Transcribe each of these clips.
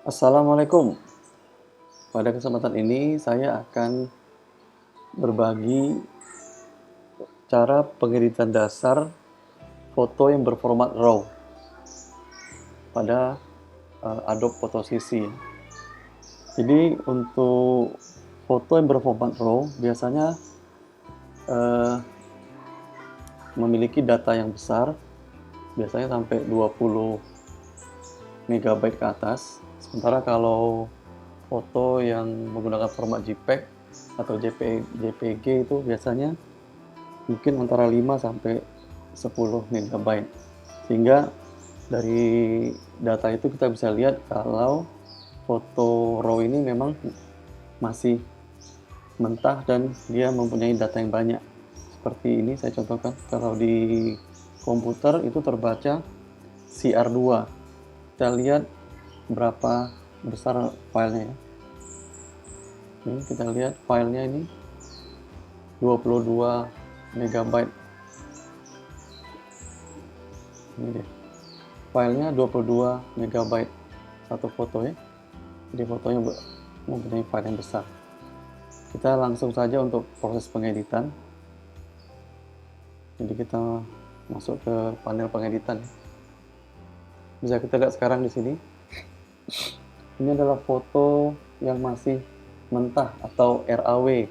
Assalamualaikum. Pada kesempatan ini saya akan berbagi cara pengeditan dasar foto yang berformat RAW pada Adobe Photo CC. Jadi untuk foto yang berformat RAW biasanya memiliki data yang besar, biasanya sampai 20 MB ke atas. Sementara kalau foto yang menggunakan format JPEG atau JPG itu biasanya mungkin antara 5 sampai 10 MB. Sehingga dari data itu kita bisa lihat kalau foto RAW ini memang masih mentah dan dia mempunyai data yang banyak. Seperti ini saya contohkan, kalau di komputer itu terbaca CR2. Kita lihat berapa besar filenya ya. Ini kita lihat filenya ini 22 MB. Ini dia. Filenya 22 MB satu foto ya. Jadi fotonya mempunyai file yang besar. Kita langsung saja untuk proses pengeditan. Jadi kita masuk ke panel pengeditan. Bisa kita lihat sekarang di sini. Ini adalah foto yang masih mentah atau RAW.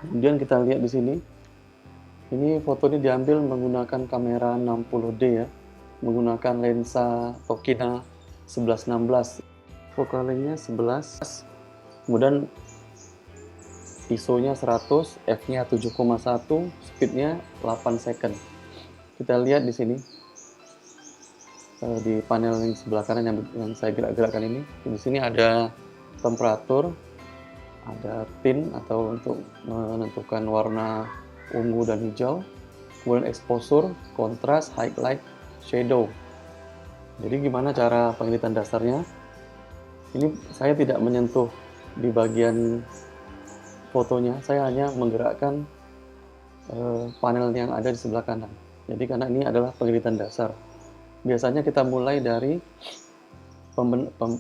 Kemudian kita lihat di sini. Ini foto ini diambil menggunakan kamera 60D ya, menggunakan lensa Tokina 11-16. Focal length-nya 11, kemudian ISO-nya 100, f-nya 7,1, speed-nya 8 second. Kita lihat di sini di panel yang sebelah kanan yang saya gerak-gerakkan ini. Di sini ada temperatur, ada tint atau untuk menentukan warna ungu dan hijau, kemudian exposure, kontras, highlight, shadow. Jadi gimana cara pengeditan dasarnya? Ini saya tidak menyentuh di bagian fotonya, saya hanya menggerakkan panel yang ada di sebelah kanan. Jadi karena ini adalah pengeditan dasar. Biasanya kita mulai dari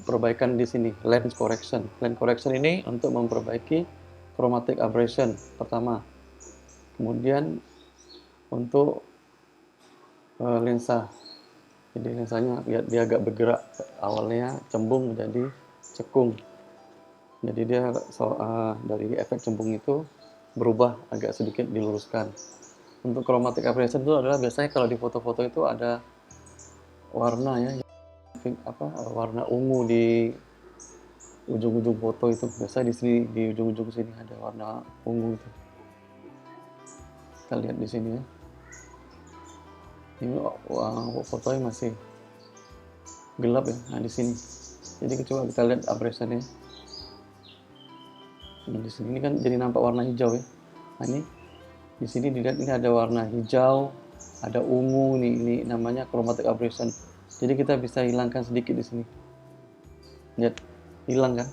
perbaikan di sini, lens correction. Lens correction ini untuk memperbaiki chromatic aberration pertama. Kemudian untuk lensa. Jadi lensanya dia agak bergerak, awalnya cembung menjadi cekung. Jadi dia dari efek cembung itu berubah agak sedikit diluruskan. Untuk chromatic aberration itu adalah biasanya kalau di foto-foto itu ada warna ya, warna ungu di ujung-ujung foto itu. Biasanya di sini, di ujung-ujung sini ada warna ungu itu. Kita lihat di sini ya. Ini fotonya masih gelap ya. Nah di sini. Jadi coba kita lihat abrasionnya. Nah, di sini kan jadi nampak warna hijau ya. Nah ini di sini dilihat ini ada warna hijau, ada ungu nih. Ini namanya chromatic aberration. Jadi kita bisa hilangkan sedikit di sini. Lihat, hilang kan?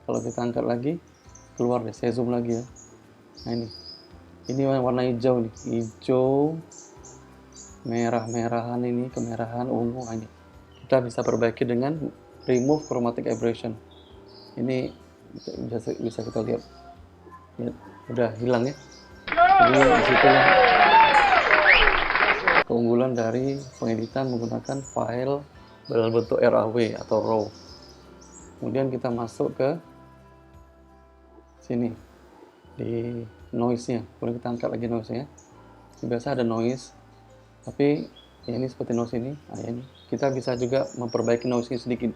Kalau kita angkat lagi, keluar deh. Saya zoom lagi ya. Nah ini warna hijau nih, hijau merah-merahan, ini kemerahan ungu. Ini kita bisa perbaiki dengan remove chromatic aberration. Ini bisa kita lihat ya, udah hilang ya. Jadi disitulah keunggulan dari pengeditan menggunakan file dalam bentuk RAW atau RAW. Kemudian kita masuk ke sini di noise-nya. Kemudian kita angkat lagi noise-nya. Biasa ada noise, tapi ya ini seperti noise ini. Nah, ini kita bisa juga memperbaiki noise-nya sedikit,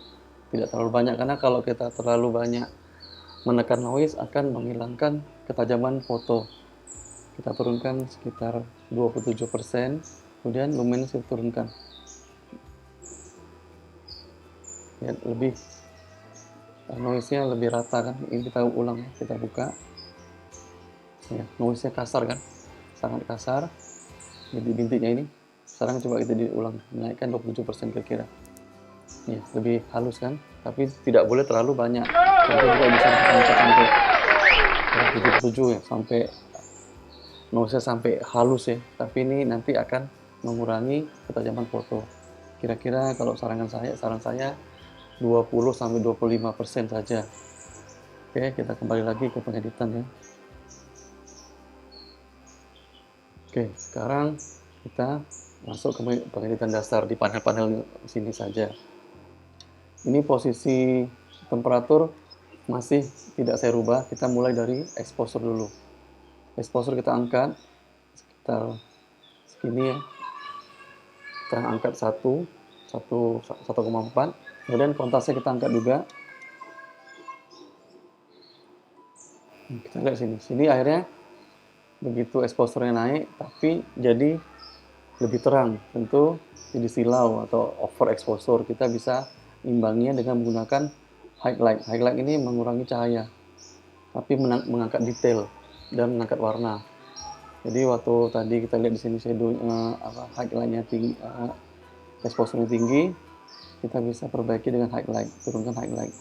tidak terlalu banyak, karena kalau kita terlalu banyak menekan noise akan menghilangkan ketajaman foto. Kita turunkan sekitar 27%, kemudian luminance kita turunkan. Ya, lebih noise-nya lebih rata kan. Ini kita ulang, kita buka. Ya, noise-nya kasar kan, sangat kasar. Bintik-bintiknya ini. Sekarang coba kita diulang, naikkan 27% kira-kira. Ya, lebih halus kan, tapi tidak boleh terlalu banyak. Contoh juga bisa sampai 77 ya, sampai noise-nya sampai halus ya. Tapi ini nanti akan mengurangi ketajaman foto. Kira-kira kalau saran saya 20-25% saja. Oke, kita kembali lagi ke pengeditan ya. Oke, sekarang kita masuk ke pengeditan dasar di panel-panel sini saja. Ini posisi temperatur masih tidak saya rubah, kita mulai dari exposure dulu. Exposure kita angkat sekitar segini ya. Kita angkat 1,4. Kemudian kontrasnya kita angkat juga. Kita lihat sini. Sini akhirnya begitu exposure-nya naik, tapi jadi lebih terang. Tentu jadi silau atau over exposure. Kita bisa imbanginya dengan menggunakan highlight. Highlight ini mengurangi cahaya, tapi mengangkat detail dan mengangkat warna. Jadi waktu tadi kita lihat di sini shadow highlight-nya tinggi, exposure-nya tinggi, kita bisa perbaiki dengan highlight, turunkan highlight.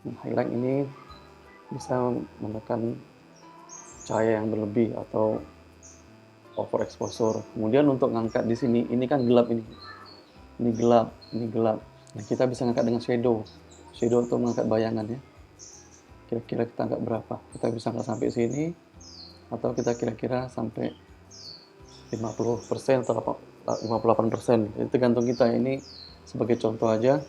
Nah, highlight ini bisa menekan cahaya yang berlebih atau over exposure. Kemudian untuk ngangkat di sini, ini kan gelap ini gelap. Nah, kita bisa ngangkat dengan shadow untuk mengangkat bayangan ya. Kira-kira kita angkat berapa? Kita bisa angkat sampai sini, atau kita kira-kira sampai 50% atau 58%. Itu tergantung kita. Ini sebagai contoh aja,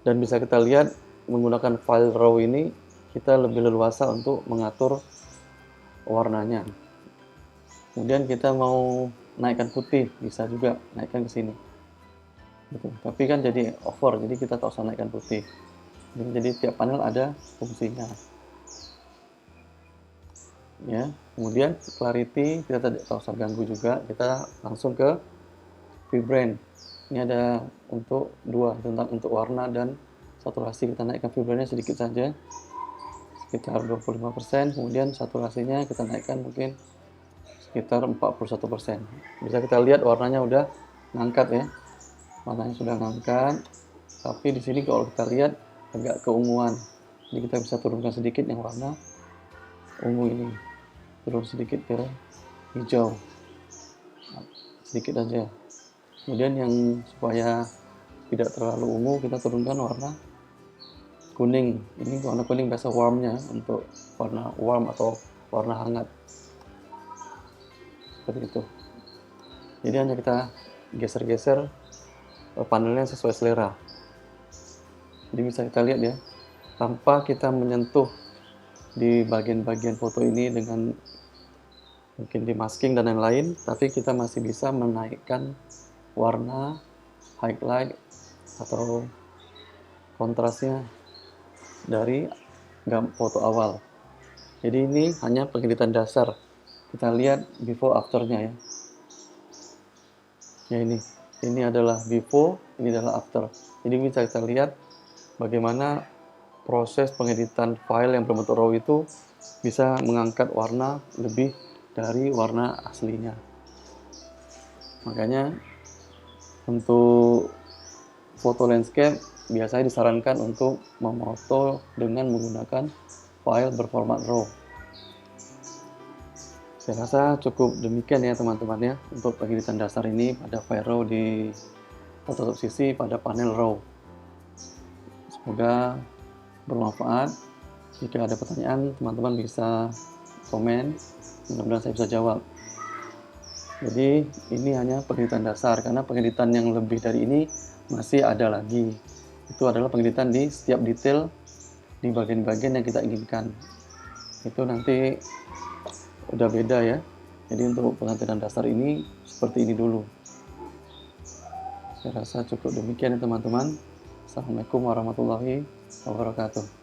dan bisa kita lihat menggunakan file raw ini kita lebih leluasa untuk mengatur warnanya. Kemudian kita mau naikkan putih, bisa juga naikkan ke sini. Gitu. Tapi kan jadi over, jadi kita tak usah naikkan putih. Jadi tiap panel ada fungsinya. Ya, kemudian clarity kita tak usah ganggu juga, kita langsung ke vibrant. Ini ada untuk untuk warna dan saturasi. Kita naikkan vibrantnya sedikit saja, sekitar 25%. Kemudian saturasinya kita naikkan mungkin sekitar 41%. Bisa kita lihat warnanya udah ngangkat ya, warnanya sudah ngangkat. Tapi di sini kalau kita lihat agak keunguan, jadi kita bisa turunkan sedikit yang warna ungu ini, turun sedikit ke hijau, sedikit aja. Kemudian yang supaya tidak terlalu ungu, kita turunkan warna kuning. Ini warna kuning biasa warmnya, untuk warna warm atau warna hangat, seperti itu. Jadi hanya kita geser-geser panelnya sesuai selera. Jadi bisa kita lihat ya, tanpa kita menyentuh di bagian-bagian foto ini dengan mungkin di masking dan lain-lain, tapi kita masih bisa menaikkan warna, highlight atau kontrasnya dari foto awal. Jadi ini hanya pengeditan dasar. Kita lihat before afternya ya. Ya, ini adalah before, ini adalah after. Jadi bisa kita lihat bagaimana proses pengeditan file yang berbentuk raw itu bisa mengangkat warna lebih dari warna aslinya. Makanya untuk foto landscape biasanya disarankan untuk memoto dengan menggunakan file berformat RAW. Saya rasa cukup demikian ya teman-teman ya, untuk pengeditan dasar ini pada file RAW di Photoshop CC pada panel RAW. Semoga bermanfaat. Jika ada pertanyaan, teman-teman bisa komen, mudah-mudahan saya bisa jawab. Jadi ini hanya pengeditan dasar, karena pengeditan yang lebih dari ini masih ada lagi. Itu adalah pengeditan di setiap detail di bagian-bagian yang kita inginkan. Itu nanti udah beda ya. Jadi untuk pengeditan dasar ini seperti ini dulu. Saya rasa cukup demikian ya teman-teman. Assalamualaikum warahmatullahi wabarakatuh.